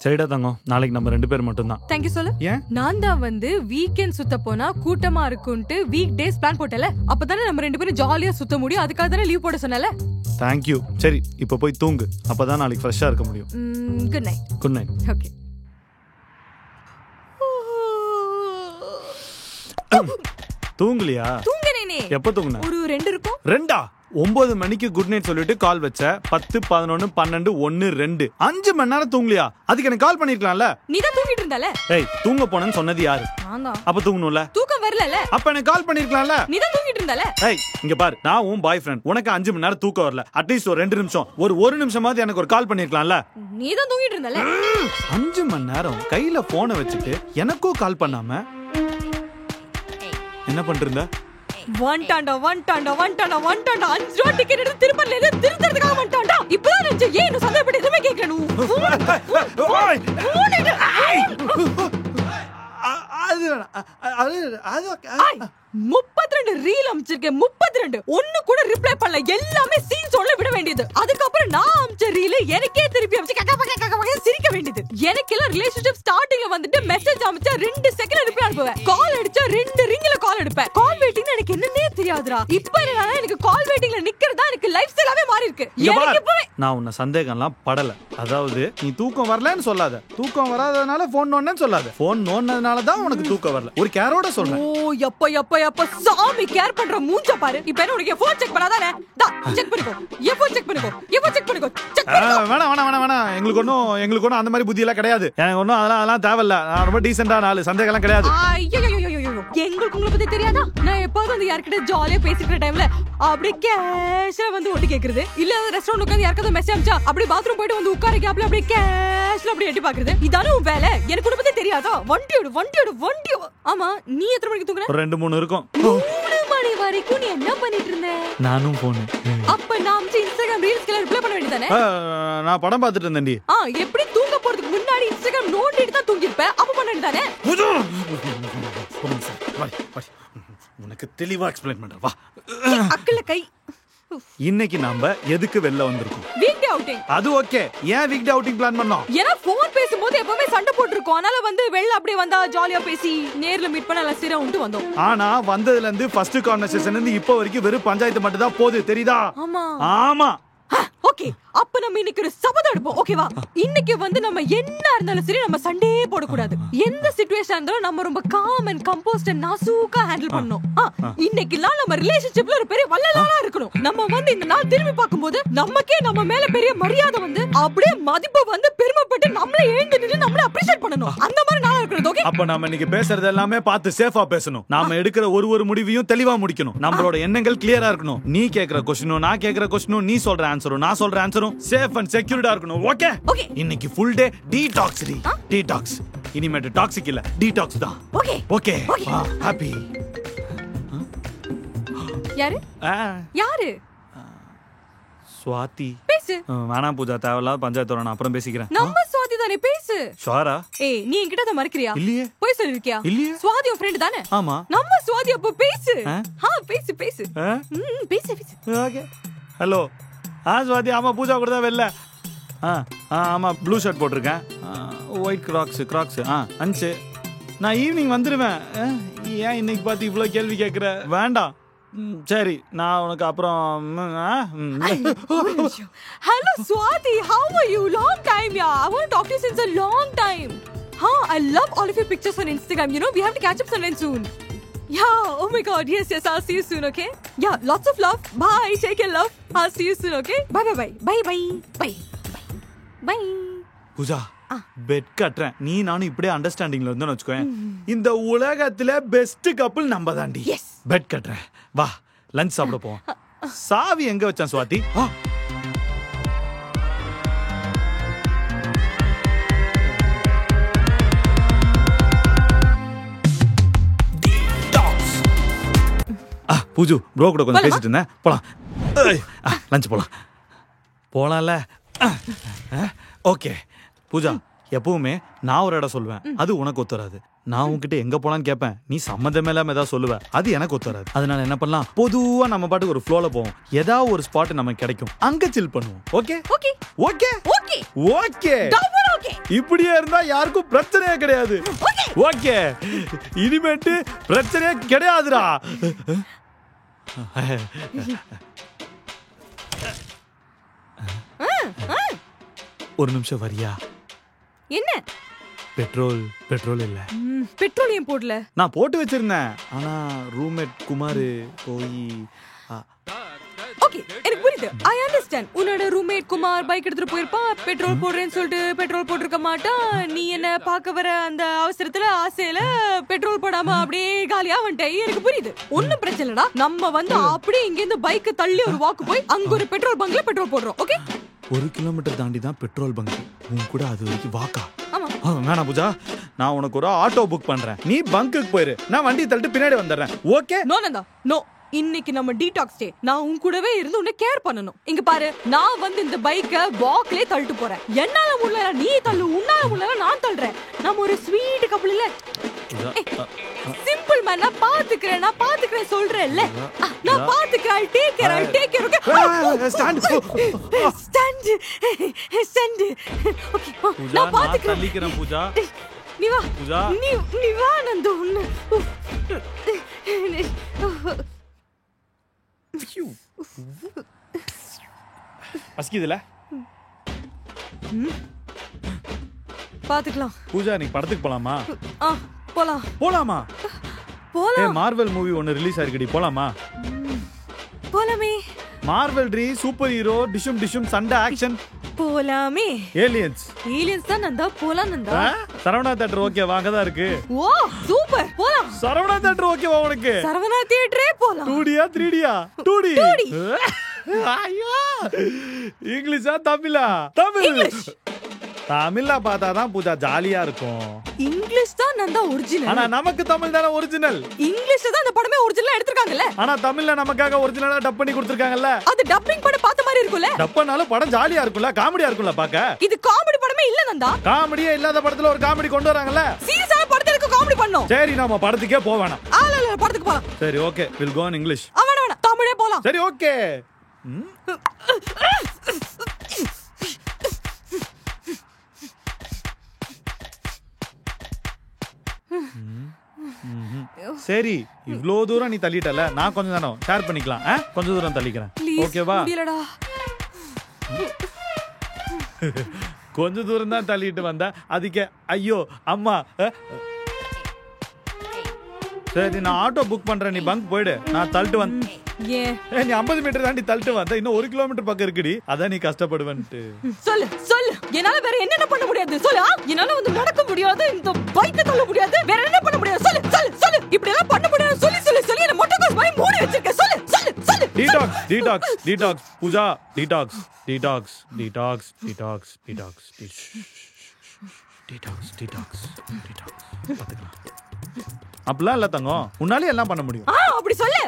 சரிடா தங்கம், நாளைக்கு நம்ம 2 பேர் மட்டும் தான். தேங்க்யூ சொல்லு. ஏன்? நான் தான் வந்து வீக்கெண்ட் சுத்த போனா கூட்டமா இருக்கும்ட்டு வீக் டேஸ் பிளான் போட்டல. அப்பதானே நம்ம 2 பேரும் ஜாலியா சுத்த முடியும். அதுக்காக தானே லீவ் போட சொன்னல. தேங்க்யூ. சரி இப்போ போய் தூங்கு, அப்பதான் நாளைக்கு ஃப்ரெஷ்ஷா இருக்க முடியும். Good night. Good night. Okay. தூங்கலையா? தூங்குனேனே. எப்ப தூங்குன? ஒரு 2 இருக்கும். 2 9 மணிக்கு குட் நைட் சொல்லிட்டு கால் வச்ச. 10 11 12 1 2 5 மணி நேரம் தூங்கலையா? அதுக்கு எனக்கு கால் பண்ணிருக்கலாம்ல. நீ தான் தூங்கிட்டு இருந்தல. ஏய், தூங்க போனேன்னு சொன்னது யாரு? நான் தான். அப்ப தூங்கணும்ல. தூக்கம் வரலல. அப்ப எனக்கு கால் பண்ணிருக்கலாம்ல. நீ தான் தூங்கிட்டு இருந்தல. ஏய், இங்க பாரு, நான் உன் பாய் ஃப்ரெண்ட். உனக்கு 5 மணி நேரம் தூக்கம் வரல. அட்லீஸ்ட் ஒரு 2 நிமிஷம், ஒரு நிமிஷமாவது எனக்கு ஒரு கால் பண்ணிருக்கலாம்ல. நீ தான் தூங்கிட்டு இருந்தல. 5 மணி நேரம் கையில போனை வச்சுட்டு எனக்கும் கால் பண்ணாம என்ன பண்றீங்க? வந்துட்டான்டா 5 ரூபா டிக்கெட் எடுத்து திருப்பதில திருத்துறதுக்காக வந்துட்டான்டா. இப்பதான் நினைச்சேன், ஏன் இன்னும் சந்தேகப்பட்டு எதுவுமே கேட்கணும். அது 32 ரீல் அமிச்சிருக்கேன். 32 ஒண்ணு கூட ரிப்ளை பண்ணல. எல்லாமே சீன் சொல்ல விட வேண்டியது. அதுக்கப்புறம் நான் அமிச்ச ரீல் எனக்கே திருப்பி அமிச்சு கக்க சிரிக்க வேண்டியது. எனக்கெல்லாம் ரிலேஷன்ஷிப் ஸ்டார்டிங்ல வந்துட்டு மெசேஜ் அமிச்சா 2 செகண்ட் ரிப்ளை அனுப்புவேன். கால் அடிச்சா 2 ரிங்ல கால் எடுப்பேன். கால் வெயிட்டிங் எனக்கு என்னன்னே தெரியாதுடா. இப்போ எனக்கு கால் வெயிட்டிங்ல நிக்கிறதா எனக்கு லைஃப் ஸ்டைலாவே மாறி இருக்கு. நான் உன்ன சந்தேகம்லாம் படல. அதாவது நீ தூக்கம் வரலன்னு சொல்லாத, தூக்கம் வராதனால போன் நோன்னேன்னு சொல்லாத. போன் நோன்னதுனால தான் உனக்கு தூக்கம் வரல. ஒரு கேரோட சொல்றேன். ஓ எப்ப சாமி கேர் பண்ற மூஞ்ச பாரு. இப்போ என்ன உனக்கு போன் செக் பண்ணாதானே? டா செக் பண்ணிக்கோ. எப்போ செக் பண்ணிக்கோ. வேணாம். எங்களுக்கு ஒண்ணும் அந்த மாதிரி புத்தி எல்லாம் கிடையாது. எனக்கு ஒண்ணும் அதெல்லாம் தேவையில்ல. நான் ரொம்ப டீசென்ட்டான ஆளு. சந்தேகம் எல்லாம் கிடையாது. எங்களுக்கு உங்களை பத்தி தெரியாதா? நான் எப்போதும் வந்து யார்கிட்ட ஜாலியா பேசிக்கிற டைம்ல அப்படியே கேஷா வந்து ஒட்டி கேக்குறது. இல்ல ரெஸ்டாரண்ட் உட்காந்து யாருக்காவது மெசேஜ் அனுப்பிச்சா அப்படியே பாத்ரூம் போயிட்டு வந்து உட்கார கேப்ல அப்படியே கேஷ்ல அப்படியே எட்டி பாக்குறது. இதானே உன் வேலை. எனக்கு உங்களை பத்தி தெரியாதா? வண்டியோடு. ஆமா, நீ எத்தனை மணிக்கு தூங்குற? 2-3 இருக்கும். 3 மணி வரைக்கும் நீ என்ன பண்ணிட்டு இருந்த? நானும் போன். அப்ப நான் இன்ஸ்டாகிராம் ரீல்ஸ்க்கு ரிப்ளை பண்ண வேண்டியதானே? நான் படம் பார்த்துட்டு இருந்தேன்டி. எப்படி தூங்க போறதுக்கு முன்னாடி இன்ஸ்டாகிராம் நோண்டிட்டு தான் தூங்கிருப்ப. அப்ப பண்ண வேண்டியதானே? உனக்கு தெளிவா எக்ஸ்பிளைன் பண்றேன் வா. அக்கல கை. இன்னைக்கு நாம எதுக்கு வெளில வந்திருக்கோம்? வீக்டே அவுட்டிங். அது ஓகே. ஏன் வீக்டே அவுட்டிங் பிளான் பண்ணோம்? ஏன்னா போன் பேசும்போது எப்பவுமே சண்டை போட்டுருக்கோம். அதனால வந்து வெளில அப்படியே வந்தா ஜாலியா பேசி நேர்ல மீட் பண்ண எல்லாம் சீரா உண்டு வந்தோம். ஆனா வந்ததுல இருந்து ஃபர்ஸ்ட் கான்வர்சேஷன்ல இருந்து இப்போ வரைக்கும் வெறும் பஞ்சாயத்து மட்டும் தான் போகுது, தெரியுதா? ஆமா. ஓகே, அப்ப நம்ம இன்னைக்கு ஒரு சபதம் எடுப்போம். ஓகேவா? இன்னைக்கு வந்து நம்ம என்ன இருந்தாலும் சரி நம்ம சண்டையே போடக்கூடாது. எந்த சிச்சுவேஷன் இருந்தாலும் நம்ம ரொம்ப காம் அண்ட் கம்போஸ்ட் அண்ட் நாசூக்கா ஹேண்டில் பண்ணணும். இன்னைக்கு நம்ம ரிலேஷன்ஷிப்ல ஒரு பெரிய வள்ளலாரா இருக்கணும். நம்ம வந்து இந்த நாள் திரும்பி பார்க்கும்போது நமக்கே நம்ம மேல பெரிய மரியாதை வந்து அப்படியே மதிப்பு வந்து பெருமைப்பட்டு நம்மளே எழுந்து நின்று நம்மளே அப்ரிஷியேட் பண்ணணும். அந்த மாதிரி நாளா இருக்கணும். ஓகே, அப்ப நம்ம இன்னைக்கு பேசுறது எல்லாமே பார்த்து சேஃபா பேசணும். நாம எடுக்கிற ஒரு முடிவையும் தெளிவா முடிக்கணும். நம்மளோட எண்ணங்கள் கிளியரா இருக்கணும். நீ கேக்குற क्वेश्चनோ நான் கேக்குற क्वेश्चनோ, நீ சொல்ற ஆன்சரும் நான் சொல்ற ஆன்சரும் சேஃப் அண்ட் செக்யூர்டா இருக்கணும். ஓகே? இன்னைக்கு ஃபுல் டே டீடாக்ஸ். டீடாக்ஸ். இனிமேட்டு டாக்ஸிக் இல்ல, டீடாக்ஸ் தான். ஓகே. ஹாப்பி. யாரு? ஸ்வாதி. பேசு. வேணாம் பூஜா, தேவையில்லாத பஞ்சாயத்து வரணும். அப்புறம் பேசிக்கிறேன். நம்ம ஸ்வாதி தானே, பேசு. ஷுவரா? ஏய், நீ என்கிட்ட அத மறக்கறியா? இல்லையே. போய் சொல்லிருக்கியா? இல்லையே. ஸ்வாதி உன் ஃப்ரெண்ட் தானே? ஆமா. நம்ம ஸ்வாதி அப்ப பேசு. பேசு. பேசு. ஓகே. ஹலோ. ஸ்வாதி. ஆமா, பூஜா கூட தான் வெளில. ஆமா, ப்ளூ ஷர்ட் போட்டிருக்கேன். White crocs. அஞ்சு. நான் ஈவினிங் வந்துடுவேன். ஏன் இன்னைக்கு பார்த்து இவ்வளோ கேள்வி கேட்குற? வேண்டாம். சரி, நான் உனக்கு அப்புறம். Hello Swati, how are you? Long time, yeah. I want to talk to you since a long time. I love all of your pictures on Instagram. You know, we have to catch up sometime soon. Yeah, oh my god, yes, I'll see you soon, okay? Yeah, lots of love. Bye, take care, love. I'll see you soon, okay? Bye. Pooja, bet கட்டுறேன். நீ நானும் இப்படியே அண்டர்ஸ்டாண்டிங்ல இருந்தோம்னு வச்சுக்கோ, இந்த உலகத்துல best couple நம்ம தாண்டி. பெட் கட்டுறேன். வா, லஞ்ச் சாப்பிட போவோம். சாவி எங்க வச்சான் ஸ்வாதி? பூஜு, ப்ரோ கூட கொஞ்சம் பேசிட்டு இருந்தேன். போலாம். லஞ்ச் போலாம்ல? ஓகே. பூஜா, எப்பவுமே நான் ஒரு இடம் சொல்லுவேன், அது உனக்கு ஒத்துறாது. நான் உன்கிட்ட எங்க போலான்னு கேட்பேன், நீ சம்மந்தமே இல்லாம ஏதாவது சொல்லுவ, அது எனக்கு ஒத்துறாது. அதனால என்ன பண்ணலாம், பொதுவா நம்ம பாட்டுக்கு ஒரு ஃப்ளோல போவோம். ஏதாவது ஒரு ஸ்பாட் நமக்கு கிடைக்கும், அங்க சில் பண்ணுவோம். ஓகே? ஓகே. இப்படியே இருந்தா யாருக்கும் பிரச்சனையே கிடையாது. ஓகே, இனிமேட்டு பிரச்சனையே கிடையாதுடா. ஒரு நிமிஷம் வரியா? என்ன? பெட்ரோல் இல்ல. பெட்ரோலியம் போடல. நான் போட்டு வச்சிருந்தேன். ஆனா ரூம்மேட் குமார் போய் ஓகே, எனக்கு புரியுது. I understand. உன்னோட ரூம்மேட் குமார் பைக் எடுத்துட்டு போயிருப்பான். பெட்ரோல் போடுறேன்னு சொல்லிட்டு பெட்ரோல் போட்டிருக்க மாட்டான். நீ என்ன பார்க்க வர அந்த அவசரத்துல ஆசையில பெட்ரோல் போடாம அப்படியே காலியா வந்துட்டேன். எனக்கு புரியுது. ஒன்னும் பிரச்சனை இல்லடா. நம்ம வந்து அப்படியே இங்க இருந்து பைக் தள்ளி ஒரு வாக்கு போய் அங்க ஒரு பெட்ரோல் பங்க்ல பெட்ரோல் போடுறோம். ஓகே, 1 கிலோமீட்டர் தாண்டி தான் பெட்ரோல் பங்க். உன் கூட அது வரைக்கும் வாக்கா? ஆமா. வேணாம் பூஜா, நான் உனக்கு ஒரு ஆட்டோ புக் பண்றேன். நீ பங்குக்கு போயிரு, நான் வண்டி தள்ளிட்டு பின்னாடி வந்துடுறேன். ஓகே? No Nanda, no. இன்னைக்கு நம்ம டீடாக்ஸ் டே. நான் உன் கூடவே இருந்து உன்னை கேர் பண்ணணும். இங்க பாரு, நான் வந்து இந்த பைக்கை வாக்லயே தள்ளிட்டு போறேன். என்னால முடியல நீ தள்ளு, உன்னால முடியல நான் தள்ளுறேன். நம்ம ஒரு ஸ்வீட் கப்பல் இல்ல. Simple man. நான் பாத்துக்கிறேன் சொல்றேன்ல. நான் பாத்துக்கிறேன். I'll take care. Okay, stand. Okay, நான் பாத்துக்கிறேன். பூஜா, நீ வா. பூஜா, நீ வா நந்து. பசிக்குதுல? பாத்துக்கலாம். பூஜா, நீ படத்துக்கு போலாமா? போலாமா? மார்வெல் மூவி ஒன்னு ரிலீஸ் ஆயிருக்குடி, போலாமா? போலாமே. மார்வெல் ட்ரீ சூப்பர் ஹீரோ, டிஷும் சண்டை ஆக்ஷன். போலாமே. ஏலியன்ஸ் தான் நந்தா. போலாம் நந்தா. சரவணா தியேட்டர் ஓகே, வாங்கதான் இருக்கு. ஓ சூப்பர், போலாம். சரவணா தியேட்டர் ஓகேவா உனக்கு? சரவணா தியேட்டரே போலாம். 2Dயா 3Dயா? 2D. ஐயோ, இங்கிலீஷா தமிழா? தமிழ்ல பார்த்தாதான் பூஜா ஜாலியா இருக்கும். இங்கிலீஷ் தான் நந்தா ஒரிஜினல். ஆனா நமக்கு தமிழ் தானே ஒரிஜினல். இங்கிலீஷ்ல தான் அந்த படமே ஒரிஜினலா எடுத்துருக்காங்கல்ல. ஆனா தமிழ்ல நமக்காக ஒரிஜினலா டப் பண்ணி கொடுத்திருக்காங்கல்ல. அது டப்பிங் படம் பார்த்த மாதிரி இருக்கும்ல. டப் பண்ணாலும் படம் ஜாலியா இருக்கும்ல, காமெடியா இருக்கும்ல பாக்க. இது காமெடி படமே இல்ல நந்தா. காமெடியே இல்லாத படத்துல ஒரு காமெடி கொண்டு வராங்கல்ல. சீரியஸான படத்துக்கு காமெடி பண்ணோம். சரி, நாம படத்துக்கே போவேணாம். இல்ல, படத்துக்கு போலாம். சரி, okay, will go in English. வேணாம், தமிழே போலாம். சரி, ஓகே. சரி, இவ்ளோ தூரம் நீ தள்ளிட்டல, நான் கொஞ்சம் தானே ஷேர் பண்ணிக்கலாம். கொஞ்சம் தூரம் தள்ளிக்கிறேன். ஓகேவா? கொஞ்சம் தூரம் தான் தள்ளிட்டு வந்த, அதுக்கே ஐயோ அம்மா. சரி, நான் ஆட்டோ புக் பண்றேன், நீ பங்க் போயிடு. நான் தள்ளிட்டு வந்து நீ 50 மீட்டர் தாண்டி தள்ளிட்டு வந்த, இன்னும் 1 கிலோமீட்டர் பக்கம் இருக்குடி. அதான் நீ கஷ்டப்படுவேன்ட்டு. சொல்லு. என்னால வேற என்ன பண்ண முடியாது? சொல்லு. என்னால வந்து நடக்க முடியாது, இந்த பைக்கை தள்ள முடியாது, வேற என்ன பண்ண முடியாது? சொல்லு. இப்படி எல்லாம் பண்ண முடியாது. சொல்லி என்ன மொட்டை கோஸ் மாதிரி மூடி வச்சிருக்க. சொல்லு. Detox Pooja, detox. பாத்துக்கலாம். அப்படிலாம் இல்ல தங்கம், உன்னாலே எல்லாம் பண்ண முடியும். அப்படி சொல்லு.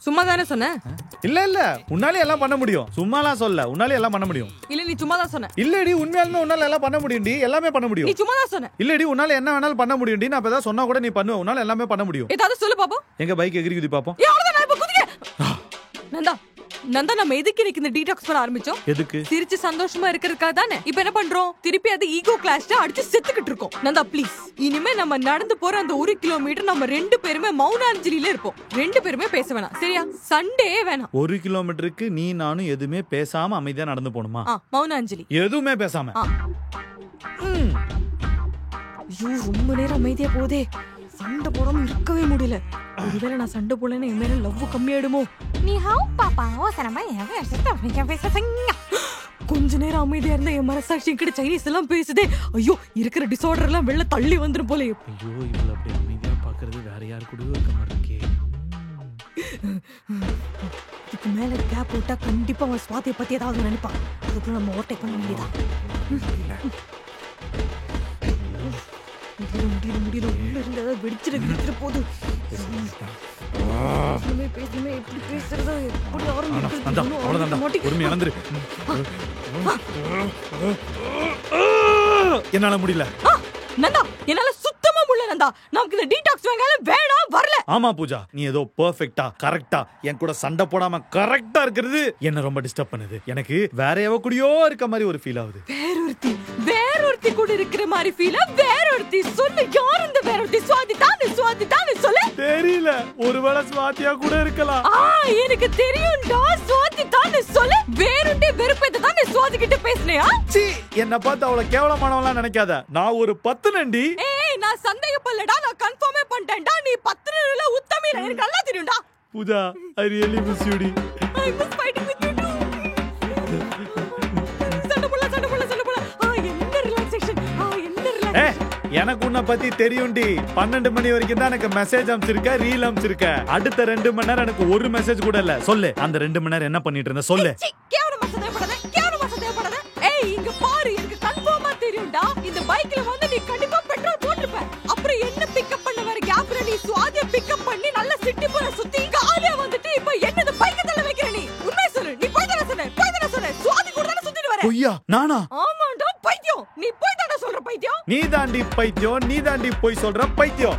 சும்மா தானே சொன்ன. இல்ல, உன்னாலே எல்லாம் பண்ண முடியும். சும்மாலாம் சொல்ல, உன்னாலே எல்லாம் பண்ண முடியும். இல்ல, நீ சும்மா தான் சொன்ன. இல்லடி, உண்மையாலுமே உன்னால எல்லாம் பண்ண முடியும்டி. எல்லாமே பண்ண முடியும். நீ சும்மா தான் சொன்ன. இல்லடி, உன்னால என்ன வேணாலும் பண்ண முடியும்டி. நான் இப்ப ஏதாவது சொன்னா கூட நீ பண்ணுவ. உன்னால எல்லாமே பண்ண முடியும். ஏதாவது சொல்லு பாப்போம். எங்க பைக் எகிரி குதி பாப்போம். அவ்வளவுதான், நான் இப்ப குதிக்க. நந்தா, நம்ம எதுக்கு இன்னைக்கு இந்த டீடாக்ஸ் பண்ண ஆரம்பிச்சோம்? எதுக்கு? சிரிச்சு சந்தோஷமா இருக்கிறதுக்காக தானே. இப்ப என்ன பண்றோம்? திருப்பி அது ஈகோ கிளாஷ்ல அடிச்சு செத்துக்கிட்டு இருக்கோம். நந்தா ப்ளீஸ், இனிமே நம்ம நடந்து போற அந்த 1 கிலோமீட்டர் நம்ம 2 பேருமே மௌனாஞ்சலியில இருப்போம். 2 பேருமே பேச வேணாம், சரியா? சண்டே வேணாம். 1 கிலோமீட்டருக்கு நீ நானும் எதுவுமே பேசாம அமைதியா நடந்து போணுமா? மௌனாஞ்சலி. எதுவுமே பேசாம. ஐயோ, ரொம்ப நேரம் அமைதியா போதே. சண்டை போடாம இருக்கவே முடியல. ஒருவேளை நான் சண்டை போடலன்னு என் மேல லவ் கம்மியாயிடுமோ? நீ ஹவ் பாப்பா ஓசனமா கொஞ்ச நேரம் அமைதியா இருந்தா என் மனசாட்சி கிட்ட சைனீஸ் எல்லாம் பேசுதே. ஐயோ, இருக்கிற டிசார்டர் எல்லாம் வெளில தள்ளி வந்துரும் போல. ஐயோ, இவள அப்படி அமைதியா பாக்குறது வேற யாரு கூடயோ இருக்க மாதிரி இருக்கே. இதுக்கு மேல கேப் விட்டா கண்டிப்பா அவன் ஸ்வாதியை பத்தி ஏதாவது நினைப்பான். அதுக்குள்ள நம்ம ஓவர்டேக் பண்ண வேண்டியதான். முடியல உள்ள இருந்து ஏதாவது வெடிச்சிட போது. பேசுமே எப்படி பேசுறதோ எப்படி என்னால முடியல. நந்தா, என்னால சுத்தமா முடியல நந்தா. நமக்கு இந்த டீடாக்ஸ் வேணாம், வரல. ஆமா பூஜா, நீ ஏதோ பெர்ஃபெக்ட்டா கரெக்ட்டா என் கூட சண்டை போடாம கரெக்ட்டா இருக்கிறது என்ன ரொம்ப டிஸ்டர்ப் பண்ணுது. எனக்கு வேற எவ கூடயோ இருக்க மாதிரி ஒரு ஃபீல் ஆகுது. வேற ஒருத்தி இருக்கிற மாதிரி ஃபீல் வேற ஒருத்தி சொல்லு. யார் இந்த வேற ஒருத்தி? சுவாதி தானே சொல்லு. தெரியல, ஒருவேளை சுவாதியா கூட இருக்கலாம். எனக்கு தெரியும்டா, சுவாதி தானே சொல்லு. வேறொருத்தி வெறுப்பேத்த தானே சுவாதி கிட்ட பேசுனியா? சீ, என்ன பார்த்து அவ்வளவு கேவலமானவளா நினைக்காத. நான் ஒரு 10 நண்டி. நான் சந்தேகப்படலடா, நான் கன்ஃபார்மே பண்ணிட்டேன்டா. நீ 10 இல்ல உத்தமி, எனக்கு நல்லா தெரியும்டா. Pooja, I really miss you. I miss fighting with you too. எனக்கு உன்னை பத்தி தெரியும்டி. 12 மணி வரைக்கும் தான் எனக்கு மெசேஜ் அனுப்பிச்சிருக்க, ரீல் அனுப்பிச்சிருக்க. அடுத்த 2 மணி நேரம் எனக்கு ஒரு மெசேஜ் கூட இல்ல. சொல்லு, அந்த 2 மணி நேரம் என்ன பண்ணிட்டு இருந்த? சொல்லு. கேவலமா சந்தேகப்படாத. ஏய், இங்க பாரு, எனக்கு கன்ஃபார்மா தெரியும்டா. இந்த பைக்ல வந்து நீ கண்டிப்பா பெட்ரோல் போட்டுருப்ப. அப்புறம் என்ன பிக்கப் பண்ண வர கேப்ல நீ சுவாதியை பிக்கப் பண்ணி நல்ல சிட்டி போல சுத்தி காலியா வந்துட்டு இப்ப என்னது பைக்க தள்ள வைக்கிற? நீ உண்மை சொல்லு. நீ போய் தான சொன்ன சுவாதி கூட தான சுத்திட்டு வர? பொய்யா? நானா? ஆமாடா பைத்தியம். நீ போய் தான சொல்ற பைத்தியம். நீ தாண்டி பைத்தியம், நீ தாண்டி போய் சொல்ற பைத்தியம்.